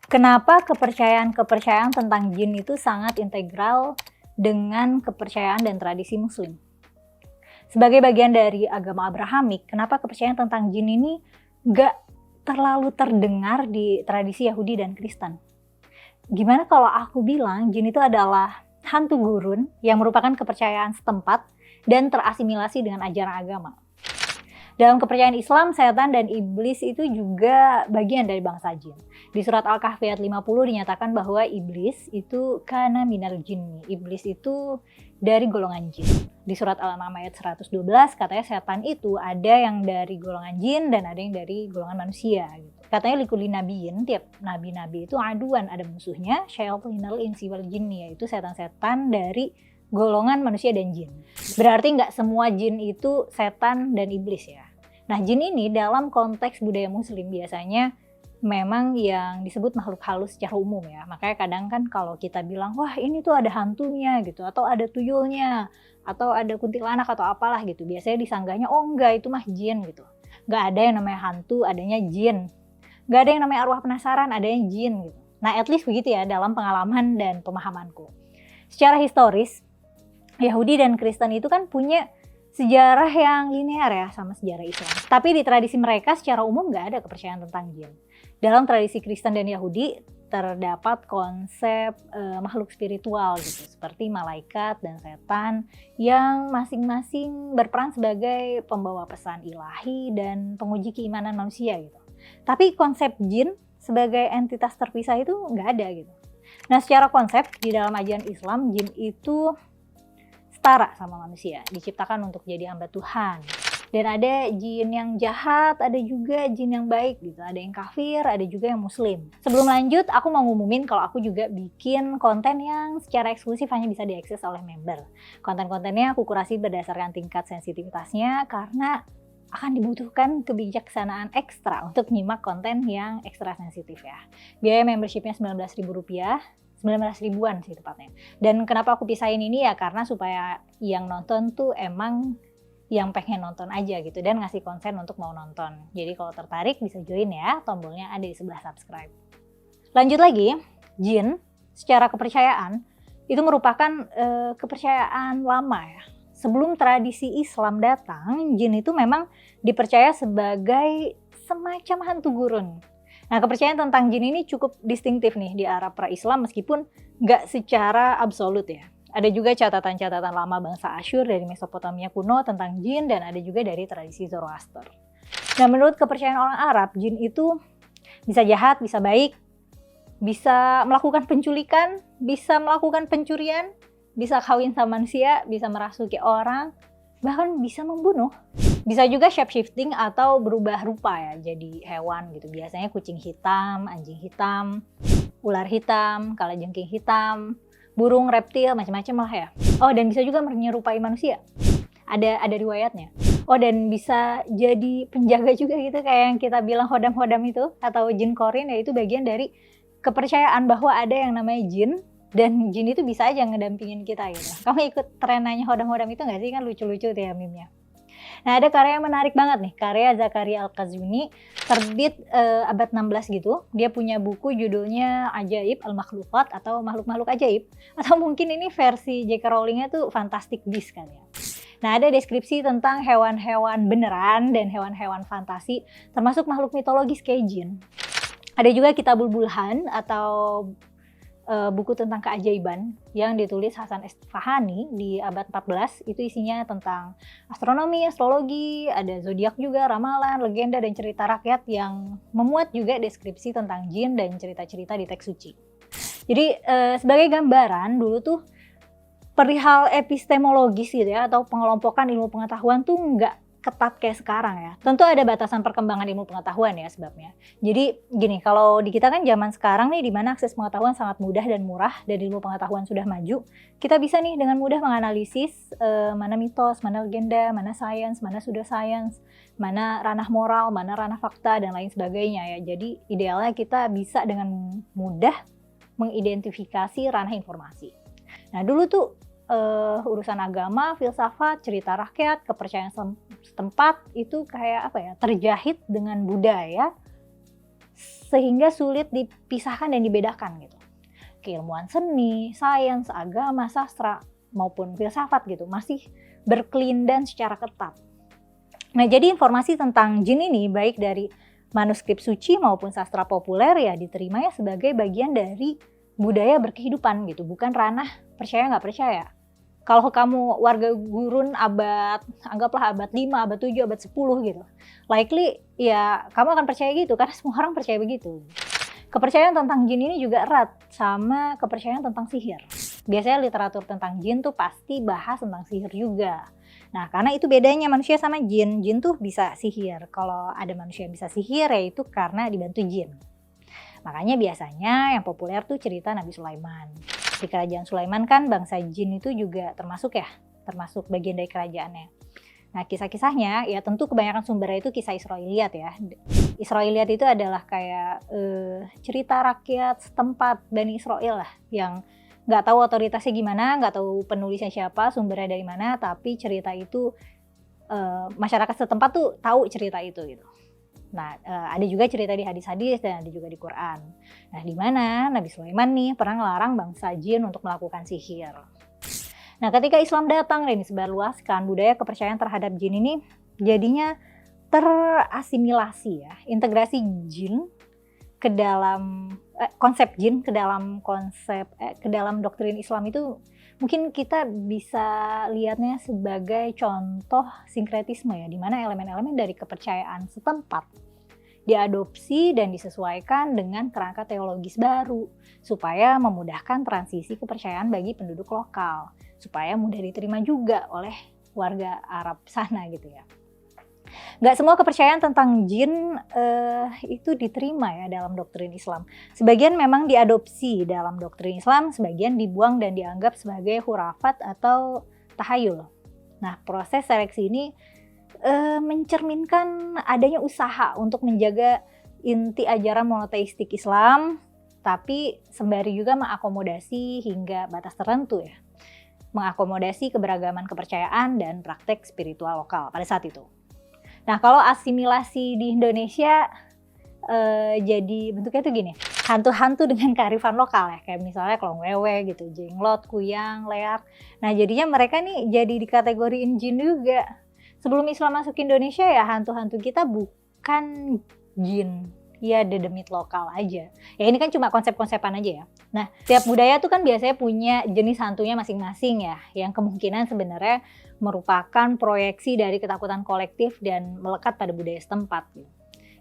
Kenapa kepercayaan-kepercayaan tentang jin itu sangat integral dengan kepercayaan dan tradisi Muslim? Sebagai bagian dari agama Abrahamik, kenapa kepercayaan tentang jin ini nggak terlalu terdengar di tradisi Yahudi dan Kristen? Gimana kalau aku bilang jin itu adalah hantu gurun yang merupakan kepercayaan setempat dan terasimilasi dengan ajaran agama? Dalam kepercayaan Islam, setan dan iblis itu juga bagian dari bangsa jin. Di surat Al-Kahfi ayat 50 dinyatakan bahwa iblis itu kana minal jinni. Iblis itu dari golongan jin. Di surat Al-An'am ayat 112 katanya setan itu ada yang dari golongan jin dan ada yang dari golongan manusia. Gitu. Katanya likulli nabiyin, tiap nabi-nabi itu aduan, ada musuhnya, syayatinal insi wal jinni, yaitu setan-setan dari golongan manusia dan jin. Berarti nggak semua jin itu setan dan iblis ya. Nah, jin ini dalam konteks budaya Muslim biasanya memang yang disebut makhluk halus secara umum ya. Makanya kadang kan kalau kita bilang, wah ini tuh ada hantunya gitu, atau ada tuyulnya, atau ada kuntilanak atau apalah gitu. Biasanya disanggahnya, oh enggak itu mah jin gitu. Nggak ada yang namanya hantu, adanya jin. Nggak ada yang namanya arwah penasaran, adanya jin gitu. Nah, at least begitu ya dalam pengalaman dan pemahamanku. Secara historis, Yahudi dan Kristen itu kan punya sejarah yang linear ya sama sejarah Islam. Tapi di tradisi mereka secara umum nggak ada kepercayaan tentang jin. Dalam tradisi Kristen dan Yahudi terdapat konsep makhluk spiritual gitu, seperti malaikat dan setan yang masing-masing berperan sebagai pembawa pesan ilahi dan penguji keimanan manusia gitu. Tapi konsep jin sebagai entitas terpisah itu nggak ada gitu. Nah, secara konsep di dalam ajaran Islam, jin itu setara sama manusia, diciptakan untuk jadi hamba Tuhan. Dan ada jin yang jahat, ada juga jin yang baik gitu. Ada yang kafir, ada juga yang muslim. Sebelum lanjut, aku mau ngumumin kalau aku juga bikin konten yang secara eksklusif hanya bisa diakses oleh member. Konten-kontennya aku kurasi berdasarkan tingkat sensitivitasnya karena akan dibutuhkan kebijaksanaan ekstra untuk nyimak konten yang ekstra sensitif ya. Biaya membershipnya Rp19.000, 19 ribuan sih tepatnya. Dan kenapa aku pisahin ini ya karena supaya yang nonton tuh emang yang pengen nonton aja gitu dan ngasih konsen untuk mau nonton. Jadi kalau tertarik bisa join ya, tombolnya ada di sebelah subscribe. Lanjut lagi, jin secara kepercayaan itu merupakan kepercayaan lama ya. Sebelum tradisi Islam datang, jin itu memang dipercaya sebagai semacam hantu gurun. Nah, kepercayaan tentang jin ini cukup distintif nih di Arab pra-Islam meskipun nggak secara absolut ya. Ada juga catatan-catatan lama bangsa Asyur dari Mesopotamia kuno tentang jin dan ada juga dari tradisi Zoroaster. Nah, menurut kepercayaan orang Arab, jin itu bisa jahat, bisa baik, bisa melakukan penculikan, bisa melakukan pencurian, bisa kawin sama manusia, bisa merasuki orang, bahkan bisa membunuh. Bisa juga shapeshifting atau berubah rupa ya, jadi hewan gitu. Biasanya kucing hitam, anjing hitam, ular hitam, kalajengking hitam, burung, reptil, macam-macam lah ya. Oh, dan bisa juga menyerupai manusia. Ada riwayatnya. Oh, dan bisa jadi penjaga juga gitu kayak yang kita bilang hodam-hodam itu atau jin korin, yaitu bagian dari kepercayaan bahwa ada yang namanya jin. Dan jin itu bisa aja ngedampingin kita gitu. Kamu ikut trenanya hodam-hodam itu nggak sih? Kan lucu-lucu tuh ya meme-nya. Nah, ada karya yang menarik banget nih, karya Zakaria Al-Qazwini, terbit abad 16 gitu. Dia punya buku judulnya Ajaib Al-Makhluqat atau Makhluk-Makhluk Ajaib. Atau mungkin ini versi J.K. Rowling-nya tuh Fantastic Beasts kan ya. Nah, ada deskripsi tentang hewan-hewan beneran dan hewan-hewan fantasi, termasuk makhluk mitologis kayak jin. Ada juga Kitabul Bulhan atau buku tentang keajaiban yang ditulis Hasan Isfahani di abad 14. Itu isinya tentang astronomi, astrologi, ada zodiak juga, ramalan, legenda, dan cerita rakyat yang memuat juga deskripsi tentang jin dan cerita-cerita di teks suci. Jadi sebagai gambaran dulu tuh perihal epistemologis gitu ya atau pengelompokan ilmu pengetahuan tuh nggak ketat kayak sekarang ya. Tentu ada batasan perkembangan ilmu pengetahuan ya sebabnya. Jadi gini, kalau di kita kan zaman sekarang nih di mana akses pengetahuan sangat mudah dan murah dan ilmu pengetahuan sudah maju, kita bisa nih dengan mudah menganalisis mana mitos, mana legenda, mana sains, mana pseudoscience, mana ranah moral, mana ranah fakta dan lain sebagainya ya. Jadi idealnya kita bisa dengan mudah mengidentifikasi ranah informasi. Nah, dulu tuh urusan agama, filsafat, cerita rakyat, kepercayaan setempat itu kayak apa ya, terjahit dengan budaya sehingga sulit dipisahkan dan dibedakan gitu. Keilmuan seni, sains, agama, sastra, maupun filsafat gitu masih berkelindan secara ketat. Nah, jadi informasi tentang jin ini baik dari manuskrip suci maupun sastra populer ya diterimanya sebagai bagian dari budaya berkehidupan gitu, bukan ranah percaya nggak percaya. Kalau kamu warga gurun anggaplah abad 5, abad 7, abad 10 gitu, likely ya kamu akan percaya gitu karena semua orang percaya begitu. Kepercayaan tentang jin ini juga erat sama kepercayaan tentang sihir. Biasanya literatur tentang jin tuh pasti bahas tentang sihir juga. Nah, karena itu bedanya manusia sama jin. Jin tuh bisa sihir. Kalau ada manusia yang bisa sihir ya itu karena dibantu jin. Makanya biasanya yang populer tuh cerita Nabi Sulaiman. Di kerajaan Sulaiman kan bangsa jin itu juga termasuk bagian dari kerajaannya. Nah, kisah-kisahnya ya tentu kebanyakan sumbernya itu kisah Israiliyat ya. Israiliyat itu adalah kayak cerita rakyat setempat Bani Israel lah yang nggak tahu otoritasnya gimana, nggak tahu penulisnya siapa, sumbernya dari mana, tapi cerita itu masyarakat setempat tuh tahu cerita itu gitu. Nah, ada juga cerita di hadis-hadis dan ada juga di Quran. Nah, di mana Nabi Sulaiman nih pernah ngelarang bangsa jin untuk melakukan sihir. Nah, ketika Islam datang dan disebarluaskan, budaya kepercayaan terhadap jin ini jadinya terasimilasi ya, integrasi jin ke dalam konsep jin ke dalam doktrin Islam itu mungkin kita bisa lihatnya sebagai contoh sinkretisme ya, di mana elemen-elemen dari kepercayaan setempat diadopsi dan disesuaikan dengan kerangka teologis baru supaya memudahkan transisi kepercayaan bagi penduduk lokal, supaya mudah diterima juga oleh warga Arab sana gitu ya. Nggak semua kepercayaan tentang jin itu diterima ya dalam doktrin Islam. Sebagian memang diadopsi dalam doktrin Islam, sebagian dibuang dan dianggap sebagai khurafat atau tahayul. Nah, proses seleksi ini mencerminkan adanya usaha untuk menjaga inti ajaran monoteistik Islam, tapi sembari juga mengakomodasi hingga batas tertentu ya. Mengakomodasi keberagaman kepercayaan dan praktek spiritual lokal pada saat itu. Nah, kalau asimilasi di Indonesia jadi bentuknya tuh gini, hantu-hantu dengan kearifan lokal ya, kayak misalnya kelong wewe gitu, jenglot, kuyang, leak. Nah, jadinya mereka nih jadi dikategoriin jin juga. Sebelum Islam masuk Indonesia ya hantu-hantu kita bukan jin, ya dedemit lokal aja. Ya ini kan cuma konsep-konsepan aja ya. Nah, tiap budaya tuh kan biasanya punya jenis hantunya masing-masing ya, yang kemungkinan sebenarnya merupakan proyeksi dari ketakutan kolektif dan melekat pada budaya setempat.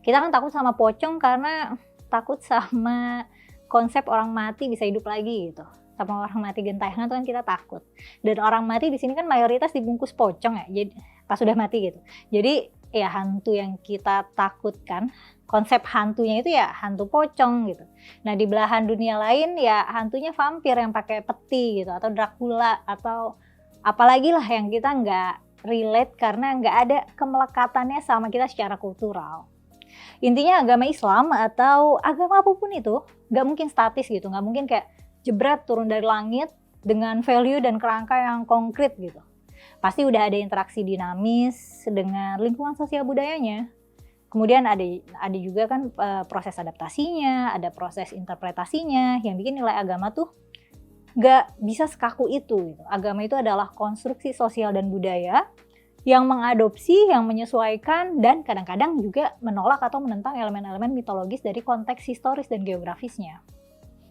Kita kan takut sama pocong karena takut sama konsep orang mati bisa hidup lagi gitu. Sama orang mati gentayangan tuh kan kita takut. Dan orang mati di sini kan mayoritas dibungkus pocong ya, jadi pas sudah mati gitu. Jadi ya hantu yang kita takutkan, konsep hantunya itu ya hantu pocong gitu. Nah, di belahan dunia lain ya hantunya vampir yang pakai peti gitu, atau Dracula, atau apalagi lah yang kita nggak relate karena nggak ada kemelekatannya sama kita secara kultural. Intinya agama Islam atau agama apapun itu nggak mungkin statis gitu, nggak mungkin kayak jebret turun dari langit dengan value dan kerangka yang konkret gitu. Pasti udah ada interaksi dinamis dengan lingkungan sosial budayanya. Kemudian ada juga kan proses adaptasinya, ada proses interpretasinya yang bikin nilai agama tuh nggak bisa sekaku itu. Agama itu adalah konstruksi sosial dan budaya yang mengadopsi, yang menyesuaikan, dan kadang-kadang juga menolak atau menentang elemen-elemen mitologis dari konteks historis dan geografisnya.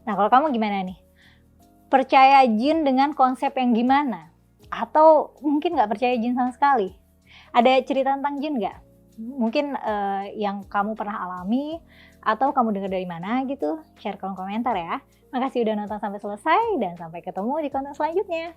Nah, kalau kamu gimana nih? Percaya jin dengan konsep yang gimana? Atau mungkin nggak percaya jin sama sekali? Ada cerita tentang jin nggak? Mungkin yang kamu pernah alami atau kamu dengar dari mana gitu, share kolom komentar ya. Makasih udah nonton sampai selesai dan sampai ketemu di konten selanjutnya.